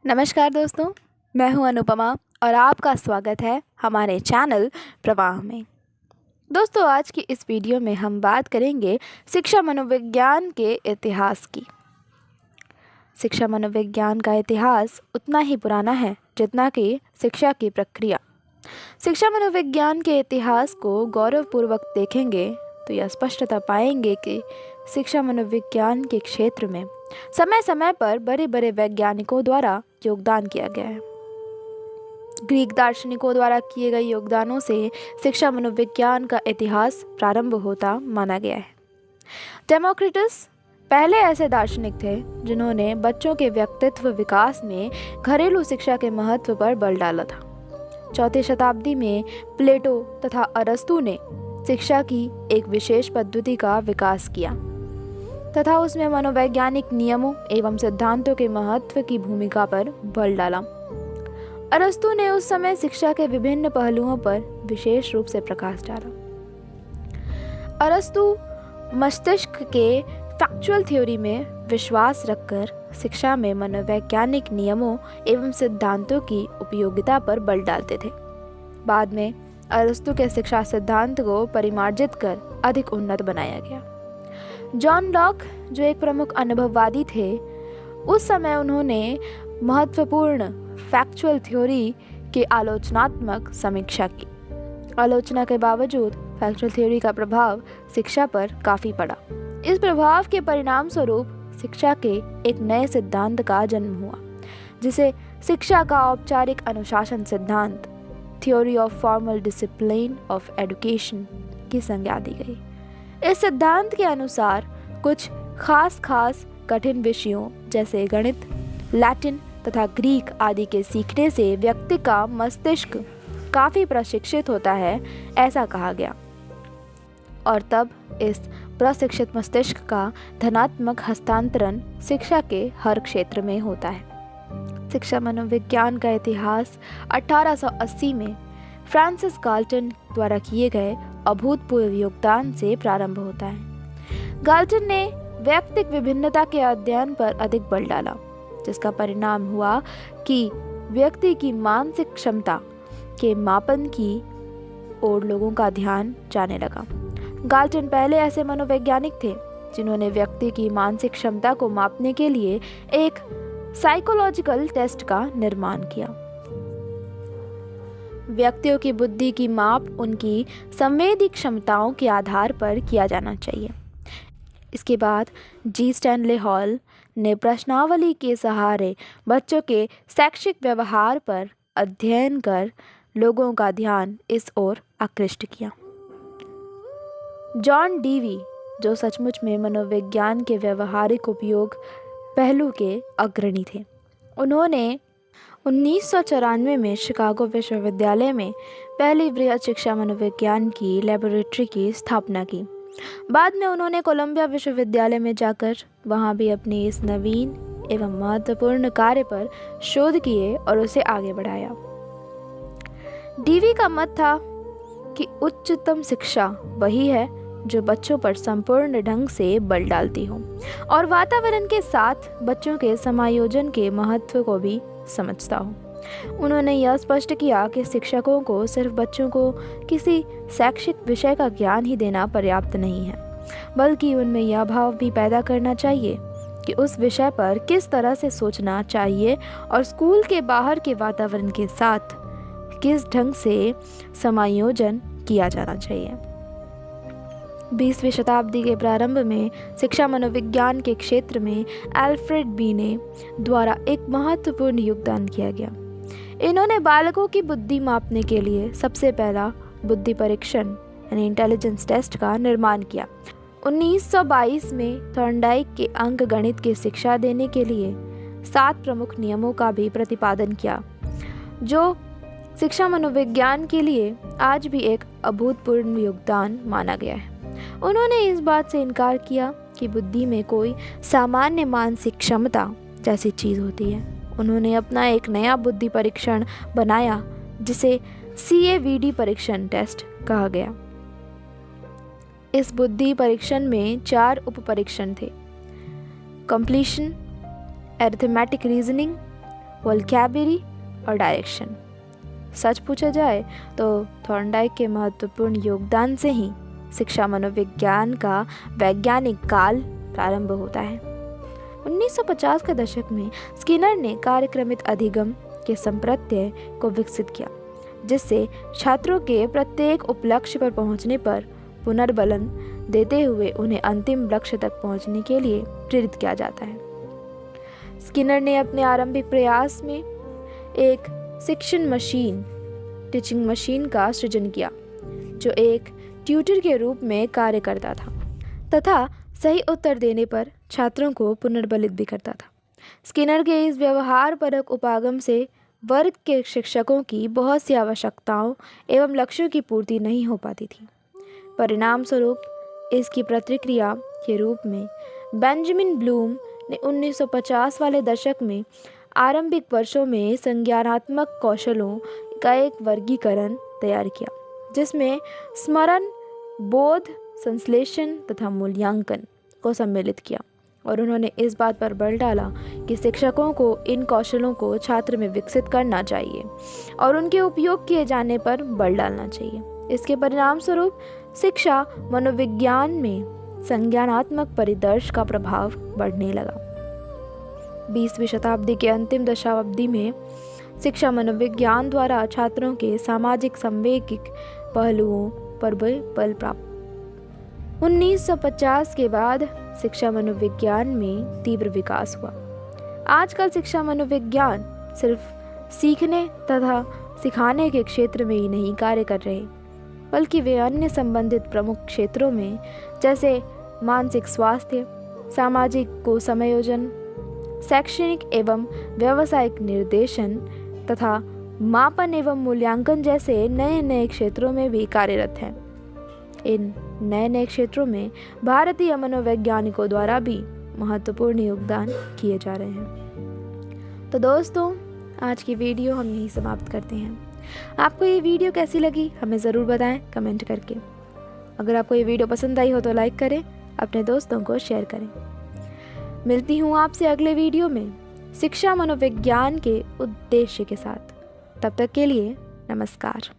नमस्कार दोस्तों, मैं हूं अनुपमा और आपका स्वागत है हमारे चैनल प्रवाह में। दोस्तों, आज की इस वीडियो में हम बात करेंगे शिक्षा मनोविज्ञान के इतिहास की। शिक्षा मनोविज्ञान का इतिहास उतना ही पुराना है जितना कि शिक्षा की प्रक्रिया। शिक्षा मनोविज्ञान के इतिहास को गौरवपूर्वक देखेंगे तो यह स्पष्टता पाएंगे कि शिक्षा मनोविज्ञान के क्षेत्र में समय समय पर बड़े बड़े वैज्ञानिकों द्वारा योगदान किया गया है। ग्रीक दार्शनिकों द्वारा किए गए योगदानों से शिक्षा मनोविज्ञान का इतिहास प्रारंभ होता माना गया है। डेमोक्रिटस पहले ऐसे दार्शनिक थे जिन्होंने बच्चों के व्यक्तित्व विकास में घरेलू शिक्षा के महत्व पर बल डाला था। 4वीं शताब्दी में प्लेटो तथा अरस्तु ने शिक्षा की एक विशेष पद्धति का विकास किया तथा उसमें मनोवैज्ञानिक नियमों एवं सिद्धांतों के महत्व की भूमिका पर बल डाला। अरस्तु ने उस समय शिक्षा के विभिन्न पहलुओं पर विशेष रूप से प्रकाश डाला। अरस्तु मस्तिष्क के फैक्चुअल थ्योरी में विश्वास रखकर शिक्षा में मनोवैज्ञानिक नियमों एवं सिद्धांतों की उपयोगिता पर बल डालते थे। बाद में अरस्तु के शिक्षा सिद्धांत को परिमार्जित कर अधिक उन्नत बनाया गया। जॉन लॉक, जो एक प्रमुख अनुभववादी थे, उस समय उन्होंने महत्वपूर्ण फैक्चुअल थ्योरी की आलोचनात्मक समीक्षा की। आलोचना के बावजूद फैक्चुअल थ्योरी का प्रभाव शिक्षा पर काफ़ी पड़ा। इस प्रभाव के परिणाम स्वरूप शिक्षा के एक नए सिद्धांत का जन्म हुआ, जिसे शिक्षा का औपचारिक अनुशासन सिद्धांत, theory of formal discipline of education की संज्ञा दी गई। इस सिद्धांत के अनुसार कुछ खास कठिन विषयों जैसे गणित, लैटिन तथा ग्रीक आदि के सीखने से व्यक्ति का मस्तिष्क काफ़ी प्रशिक्षित होता है, ऐसा कहा गया। और तब इस प्रशिक्षित मस्तिष्क का धनात्मक हस्तांतरण शिक्षा के हर क्षेत्र में होता है। शिक्षा मनोविज्ञान का इतिहास 1880 में फ्रांसिस गाल्टन द्वारा किए गए अभूतपूर्व योगदान से प्रारंभ होता है। गाल्टन ने वैयक्तिक विभिन्नता के अध्ययन पर अधिक बल डाला, जिसका परिणाम हुआ कि व्यक्ति की मानसिक क्षमता के मापन की ओर लोगों का ध्यान जाने लगा। गाल्टन पहले ऐसे मनोवैज्ञानिक थे जिन्होंने व्यक्ति की मानसिक क्षमता को मापने के लिए एक साइकोलॉजिकल टेस्ट का निर्माण किया। व्यक्तियों की बुद्धि की माप उनकी संवेदी क्षमताओं के आधार पर किया जाना चाहिए। इसके बाद जी स्टैनले हॉल ने प्रश्नावली के सहारे बच्चों के शैक्षिक व्यवहार पर अध्ययन कर लोगों का ध्यान इस ओर आकृष्ट किया। जॉन डीवी, जो सचमुच में मनोविज्ञान के व्यवहारिक उपयोग पहलू के अग्रणी थे, उन्होंने 1994 में शिकागो विश्वविद्यालय में पहली बृहद शिक्षा मनोविज्ञान की लेबोरेटरी की स्थापना की। बाद में उन्होंने कोलंबिया विश्वविद्यालय में जाकर वहां भी अपनी इस नवीन एवं महत्वपूर्ण कार्य पर शोध किए और उसे आगे बढ़ाया। डीवी का मत था कि उच्चतम शिक्षा वही है जो बच्चों पर संपूर्ण ढंग से बल डालती हो और वातावरण के साथ बच्चों के समायोजन के महत्व को भी समझता हो। उन्होंने यह स्पष्ट किया कि शिक्षकों को सिर्फ बच्चों को किसी शैक्षिक विषय का ज्ञान ही देना पर्याप्त नहीं है, बल्कि उनमें यह भाव भी पैदा करना चाहिए कि उस विषय पर किस तरह से सोचना चाहिए और स्कूल के बाहर के वातावरण के साथ किस ढंग से समायोजन किया जाना चाहिए। 20वीं शताब्दी के प्रारंभ में शिक्षा मनोविज्ञान के क्षेत्र में अल्फ्रेड बीने द्वारा एक महत्वपूर्ण योगदान किया गया। इन्होंने बालकों की बुद्धि मापने के लिए सबसे पहला बुद्धि परीक्षण यानी इंटेलिजेंस टेस्ट का निर्माण किया। 1922 में थॉर्नडाइक के अंक गणित की शिक्षा देने के लिए 7 प्रमुख नियमों का भी प्रतिपादन किया, जो शिक्षा मनोविज्ञान के लिए आज भी एक अभूतपूर्व योगदान माना गया है। उन्होंने इस बात से इनकार किया कि बुद्धि में कोई सामान्य मानसिक क्षमता जैसी चीज़ होती है। उन्होंने अपना एक नया बुद्धि परीक्षण बनाया जिसे CAVD परीक्षण टेस्ट कहा गया। इस बुद्धि परीक्षण में 4 उप परीक्षण थे: कंप्लीशन, अरिथमेटिक रीजनिंग, वोकैबुलरी और डायरेक्शन। सच पूछा जाए तो थॉर्नडाइक के महत्वपूर्ण योगदान से ही शिक्षा मनोविज्ञान का वैज्ञानिक काल प्रारंभ होता है। 1950 के दशक में स्किनर ने कार्यक्रमित अधिगम के संप्रत्यय को विकसित किया, जिससे छात्रों के प्रत्येक उपलक्ष्य पर पहुंचने पर पुनर्बलन देते हुए उन्हें अंतिम लक्ष्य तक पहुंचने के लिए प्रेरित किया जाता है। स्किनर ने अपने आरंभिक प्रयास में एक शिक्षण मशीन, टीचिंग मशीन का सृजन किया, जो एक ट्यूटर के रूप में कार्य करता था तथा सही उत्तर देने पर छात्रों को पुनर्बलित भी करता था। स्किनर के इस व्यवहारपरक उपागम से वर्ग के शिक्षकों की बहुत सी आवश्यकताओं एवं लक्ष्यों की पूर्ति नहीं हो पाती थी। परिणाम स्वरूप इसकी प्रतिक्रिया के रूप में बेंजामिन ब्लूम ने 1950 वाले दशक में आरंभिक वर्षों में संज्ञानात्मक कौशलों का एक वर्गीकरण तैयार किया, जिसमें स्मरण, बोध, संश्लेषण तथा मूल्यांकन को सम्मिलित किया, और उन्होंने इस बात पर बल डाला कि शिक्षकों को इन कौशलों को छात्र में विकसित करना चाहिए और उनके उपयोग किए जाने पर बल डालना चाहिए। इसके परिणाम स्वरूप शिक्षा मनोविज्ञान में संज्ञानात्मक परिदर्श का प्रभाव बढ़ने लगा। 20वीं शताब्दी के अंतिम दशाब्दी में शिक्षा मनोविज्ञान द्वारा छात्रों के सामाजिक संवेगिक पहलुओं पर भी बल प्राप्त। 1950 के बाद शिक्षा मनोविज्ञान में तीव्र विकास हुआ। आजकल शिक्षा मनोविज्ञान सिर्फ सीखने तथा सिखाने के क्षेत्र में ही नहीं कार्य कर रहे, बल्कि वे अन्य संबंधित प्रमुख क्षेत्रों में जैसे मानसिक स्वास्थ्य, सामाजिक कोसमयोजन, शैक्षणिक एवं व्यावसायिक निर्देशन तथा मापन एवं मूल्यांकन जैसे नए नए क्षेत्रों में भी कार्यरत हैं। इन नए नए क्षेत्रों में भारतीय मनोवैज्ञानिकों द्वारा भी महत्वपूर्ण योगदान किए जा रहे हैं। तो दोस्तों, आज की वीडियो हम यहीं समाप्त करते हैं। आपको ये वीडियो कैसी लगी हमें ज़रूर बताएं कमेंट करके। अगर आपको ये वीडियो पसंद आई हो तो लाइक करें, अपने दोस्तों को शेयर करें। मिलती हूँ आपसे अगले वीडियो में शिक्षा मनोविज्ञान के उद्देश्य के साथ। तब तक के लिए नमस्कार।